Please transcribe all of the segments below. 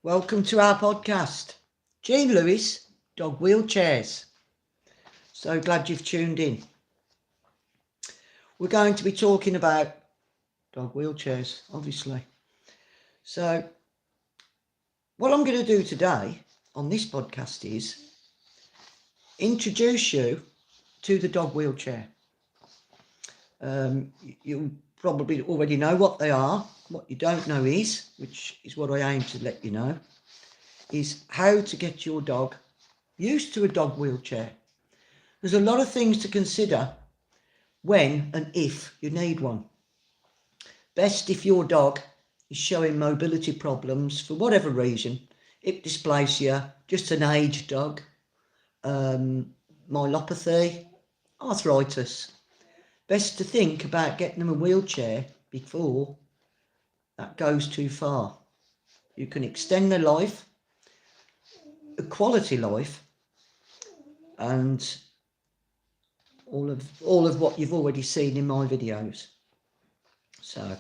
Welcome to our podcast. Jean Lewis, Dog Wheelchairs. So glad you've tuned in. We're going to be talking about dog wheelchairs, obviously. So what I'm going to do today on this podcast is introduce you to the dog wheelchair. You probably already know what they are. What you don't know is, which is what I aim to let you know, is how to get your dog used to a dog wheelchair. There's a lot of things to consider when and if you need one. Best if your dog is showing mobility problems for whatever reason, hip dysplasia, just an aged dog, myelopathy, arthritis. Best to think about getting them a wheelchair before that goes too far. You can extend their life, a quality life, and all of what you've already seen in my videos. So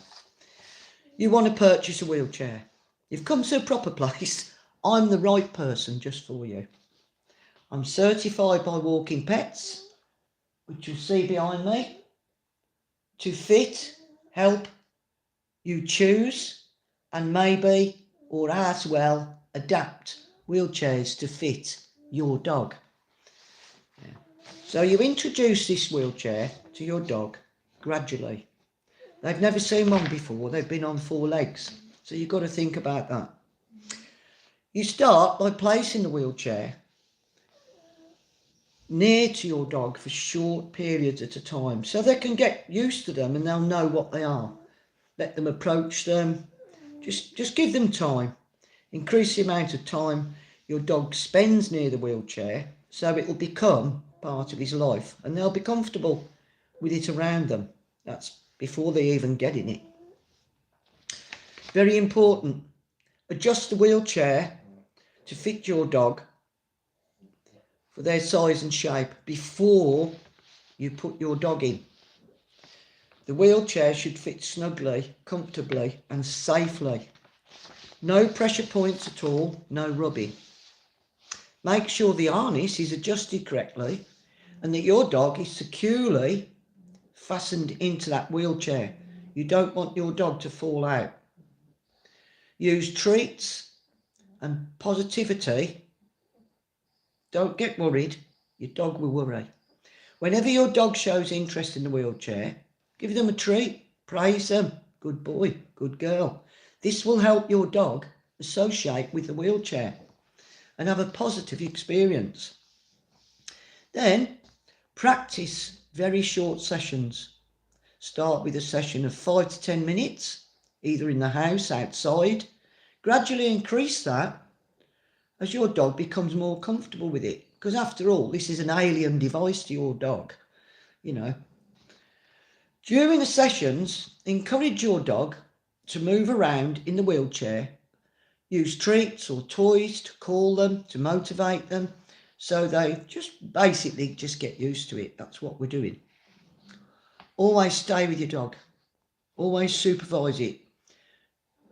you want to purchase a wheelchair. You've come to a proper place. I'm the right person just for you. I'm certified by Walking Pets, which you'll see behind me, to fit, help you choose, and maybe, or as well, adapt wheelchairs to fit your dog. So you introduce this wheelchair to your dog gradually. They've never seen one before. They've been on 4 legs. So you've got to think about that. You start by placing the wheelchair near to your dog for short periods at a time so they can get used to them and they'll know what they are. Let them approach them. Just give them time. Increase the amount of time your dog spends near the wheelchair so it will become part of his life and they'll be comfortable with it around them. That's before they even get in it. Very important. Adjust the wheelchair to fit your dog for their size and shape before you put your dog in. The wheelchair should fit snugly, comfortably and safely. No pressure points at all, no rubbing. Make sure the harness is adjusted correctly and that your dog is securely fastened into that wheelchair. You don't want your dog to fall out. Use treats and positivity. Don't get worried, your dog will worry. Whenever your dog shows interest in the wheelchair, give them a treat, praise them, good boy, good girl. This will help your dog associate with the wheelchair and have a positive experience. Then practice very short sessions. Start with a session of 5 to 10 minutes, either in the house, outside. Gradually increase that as your dog becomes more comfortable with it. Because after all, this is an alien device to your dog, you know. During the sessions, encourage your dog to move around in the wheelchair. Use treats or toys to call them, to motivate them. So they just basically just get used to it. That's what we're doing. Always stay with your dog. Always supervise it.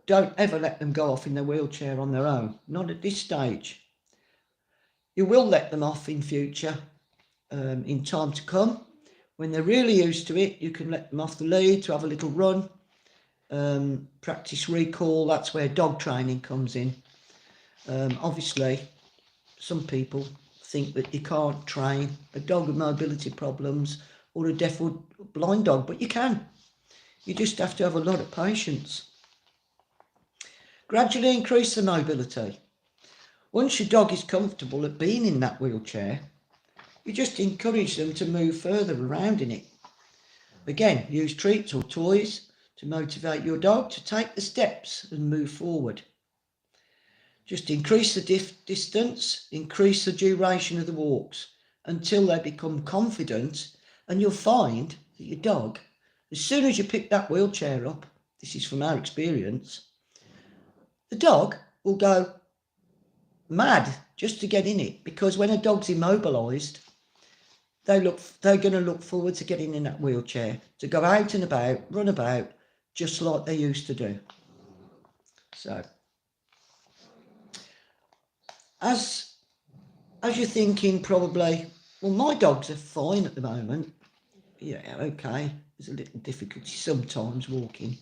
Don't ever let them go off in their wheelchair on their own. Not at this stage. You will let them off in future, in time to come. When they're really used to it, you can let them off the lead to have a little run. Practice recall. That's where dog training comes in. Obviously, some people think that you can't train a dog with mobility problems or a deaf or blind dog, but you can. You just have to have a lot of patience. Gradually increase the mobility. Once your dog is comfortable at being in that wheelchair, you just encourage them to move further around in it. Again, use treats or toys to motivate your dog to take the steps and move forward. Just increase the distance, increase the duration of the walks until they become confident, and you'll find that your dog, as soon as you pick that wheelchair up, this is from our experience, the dog will go mad just to get in it, because when a dog's immobilised, they're going to look forward to getting in that wheelchair, to go out and about, run about, just like they used to do. So As you're thinking probably, well, my dogs are fine at the moment. Yeah, okay, there's a little difficulty sometimes walking.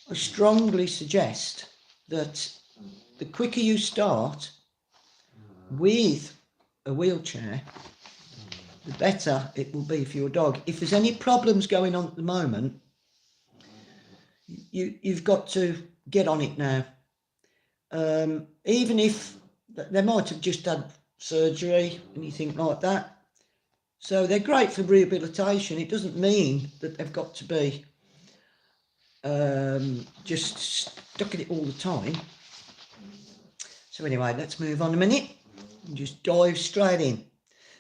I strongly suggest that the quicker you start with a wheelchair, the better it will be for your dog. If there's any problems going on at the moment, you've got to get on it now. Even if they might have just had surgery, anything like that. So they're great for rehabilitation. It doesn't mean that they've got to be just stuck at it all the time. So anyway, let's move on a minute and just dive straight in.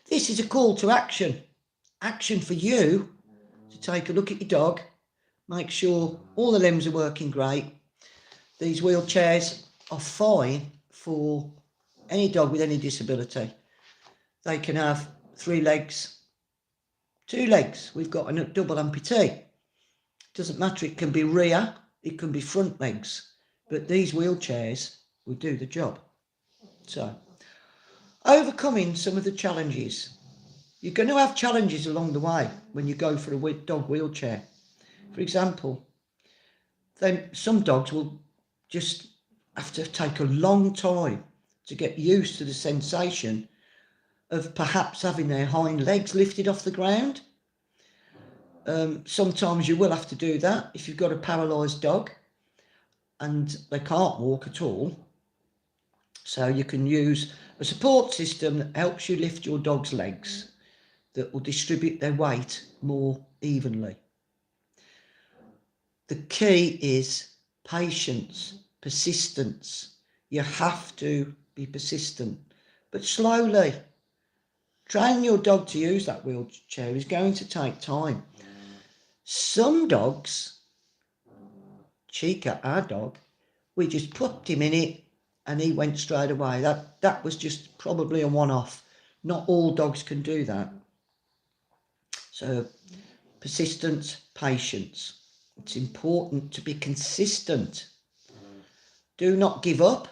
This is a call to action. Action for you to take a look at your dog, make sure all the limbs are working great. These wheelchairs are fine for any dog with any disability. They can have 3 legs, 2 legs. We've got a double amputee. Doesn't matter, it can be rear, it can be front legs, but these wheelchairs will do the job. So, overcoming some of the challenges. You're going to have challenges along the way when you go for a dog wheelchair. For example, some dogs will just have to take a long time to get used to the sensation of perhaps having their hind legs lifted off the ground. Sometimes you will have to do that if you've got a paralysed dog and they can't walk at all. So you can use a support system that helps you lift your dog's legs, that will distribute their weight more evenly. The key is patience, persistence. You have to be persistent, but slowly. Training your dog to use that wheelchair is going to take time. Some dogs, Chica, our dog, we just put him in it and he went straight away. That was just probably a one-off. Not all dogs can do that. So persistence, patience. It's important to be consistent. Do not give up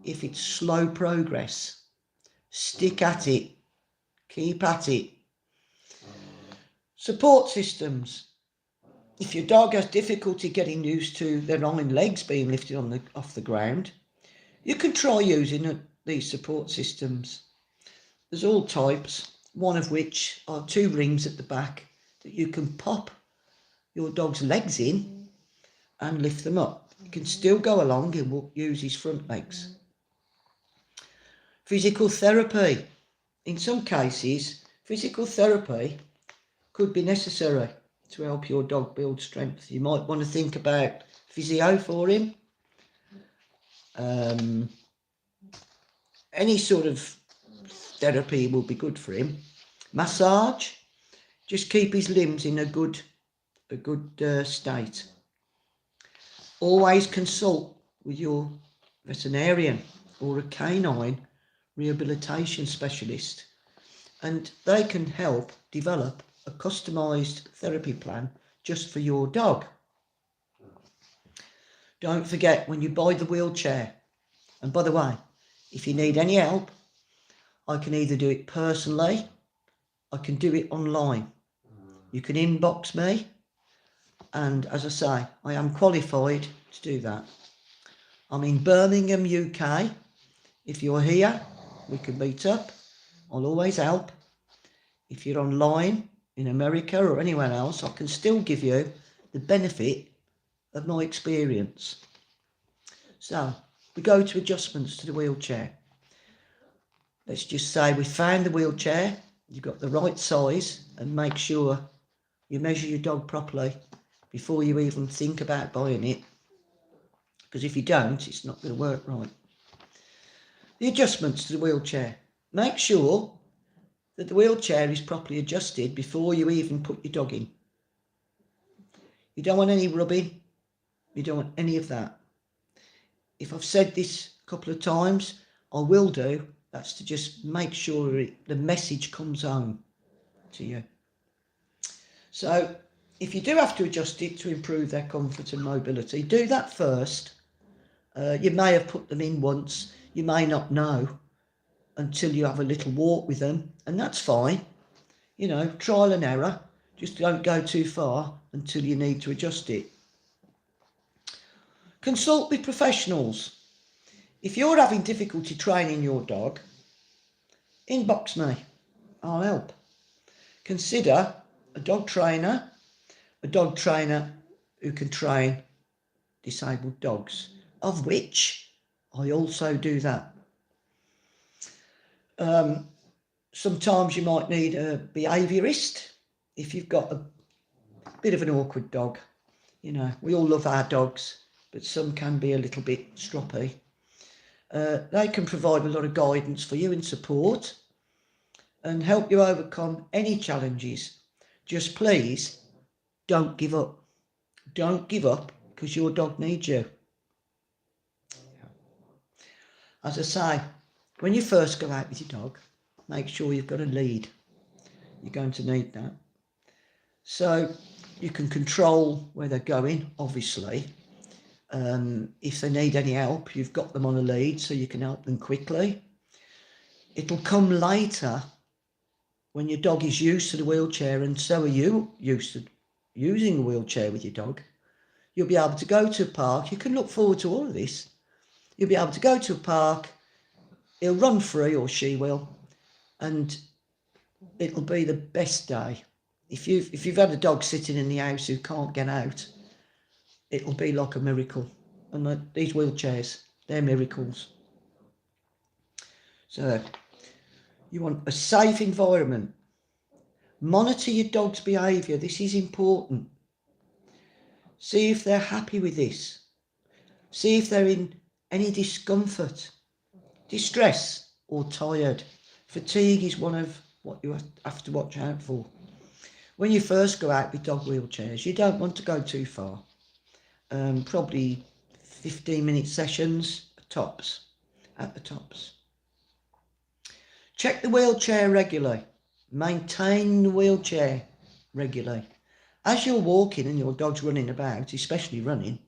if it's slow progress. Stick at it. Keep at it. Support systems. If your dog has difficulty getting used to their hind legs being lifted off the ground, you can try using these support systems. There's all types, one of which are 2 rings at the back that you can pop your dog's legs in and lift them up. You can still go along and use his front legs. Physical therapy. In some cases, physical therapy could be necessary to help your dog build strength. You might want to think about physio for him. Any sort of therapy will be good for him. Massage. Just keep his limbs in a good state. Always consult with your veterinarian or a canine rehabilitation specialist, and they can help develop a customised therapy plan just for your dog. Don't forget, when you buy the wheelchair, and by the way, if you need any help, I can either do it personally, I can do it online. You can inbox me, and as I say, I am qualified to do that. I'm in Birmingham, UK. If you're here, we can meet up. I'll always help. If you're online in America or anywhere else, I can still give you the benefit of my experience. So we go to adjustments to the wheelchair. Let's just say we found the wheelchair, you've got the right size, and make sure you measure your dog properly before you even think about buying it, because if you don't, it's not going to work right. The adjustments to the wheelchair. Make sure that the wheelchair is properly adjusted before you even put your dog in. You don't want any rubbing. You don't want any of that. If I've said this a couple of times, I will do. That's to just make sure the message comes home to you. So if you do have to adjust it to improve their comfort and mobility, do that first. You may have put them in once. You may not know until you have a little walk with them, and that's fine. You know, trial and error. Just don't go too far until you need to adjust it. Consult with professionals. If you're having difficulty training your dog, inbox me. I'll help. Consider a dog trainer who can train disabled dogs, of which I also do that. Sometimes you might need a behaviourist if you've got a bit of an awkward dog. You know, we all love our dogs, but some can be a little bit stroppy. They can provide a lot of guidance for you and support and help you overcome any challenges. Just please don't give up. Don't give up, because your dog needs you. As I say, when you first go out with your dog, make sure you've got a lead. You're going to need that. So you can control where they're going, obviously. If they need any help, you've got them on a lead so you can help them quickly. It'll come later when your dog is used to the wheelchair, and so are you used to using a wheelchair with your dog. You'll be able to go to a park. You can look forward to all of this. You'll be able to go to a park. He'll run free, or she will, and it'll be the best day. If you've had a dog sitting in the house who can't get out, it'll be like a miracle. And these wheelchairs, they're miracles. So you want a safe environment. Monitor your dog's behaviour. This is important. See if they're happy with this. See if they're in any discomfort, distress, or tired. Fatigue is one of what you have to watch out for. When you first go out with dog wheelchairs, you don't want to go too far. Probably 15-minute sessions at the tops. Check the wheelchair regularly. Maintain the wheelchair regularly. As you're walking and your dog's running about, especially running,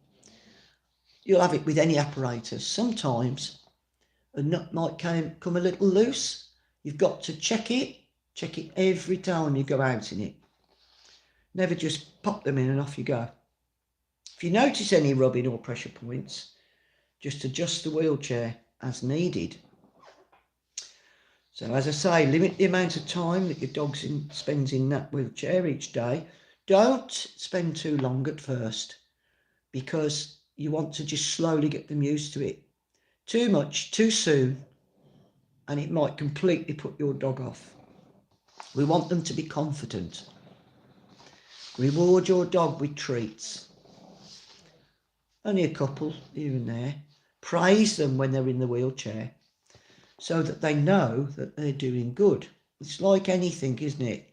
you'll have it with any apparatus. Sometimes a nut might come a little loose. You've got to check it every time you go out in it. Never just pop them in and off you go. If you notice any rubbing or pressure points, just adjust the wheelchair as needed. So as I say, limit the amount of time that your dog spends in that wheelchair each day. Don't spend too long at first, because you want to just slowly get them used to it. Too much, too soon, and it might completely put your dog off. We want them to be confident. Reward your dog with treats. Only a couple here and there. Praise them when they're in the wheelchair so that they know that they're doing good. It's like anything, isn't it?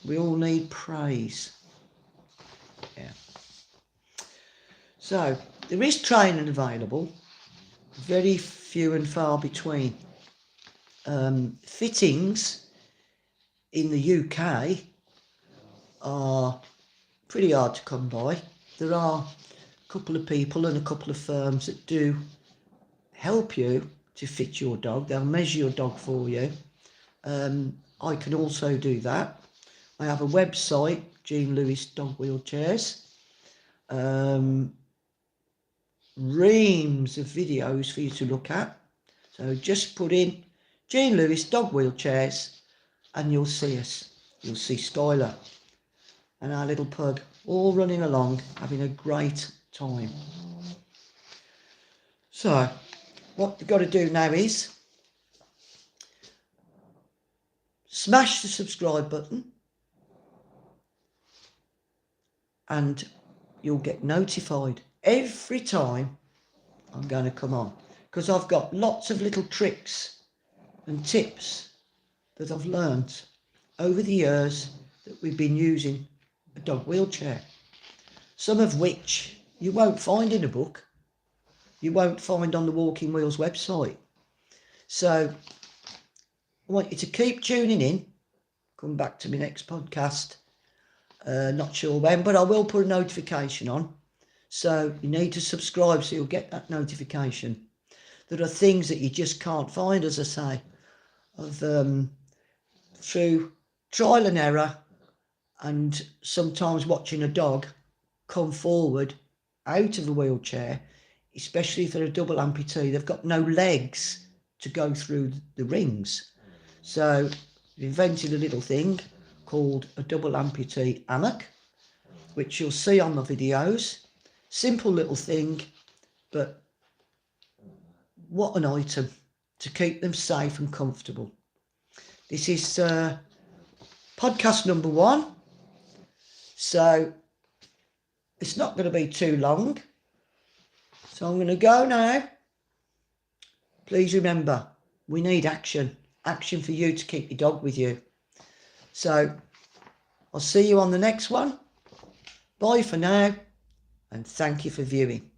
We all need praise. Yeah. So there is training available, very few and far between. Fittings in the UK are pretty hard to come by. There are a couple of people and a couple of firms that do help you to fit your dog. They'll measure your dog for you. I can also do that. I have a website, Jean Lewis Dog Wheelchairs. Reams of videos for you to look at. So just put in Jean Lewis Dog Wheelchairs and you'll see us. You'll see Skylar and our little pug all running along, having a great time. So what you've got to do now is smash the subscribe button and you'll get notified every time I'm going to come on, because I've got lots of little tricks and tips that I've learnt over the years that we've been using a dog wheelchair, some of which you won't find in a book, you won't find on the Walking Wheels website. So I want you to keep tuning in. Come back to my next podcast. Not sure when, but I will put a notification on. So you need to subscribe so you'll get that notification. There are things that you just can't find, as I say, through trial and error, and sometimes watching a dog come forward out of a wheelchair, especially if they're a double amputee. They've got no legs to go through the rings. So we invented a little thing called a double amputee hammock, which you'll see on the videos. Simple little thing, but what an item to keep them safe and comfortable. This is podcast number 1, so it's not going to be too long. So I'm going to go now. Please remember, we need action for you to keep your dog with you. So I'll see you on the next one. Bye for now, and thank you for viewing.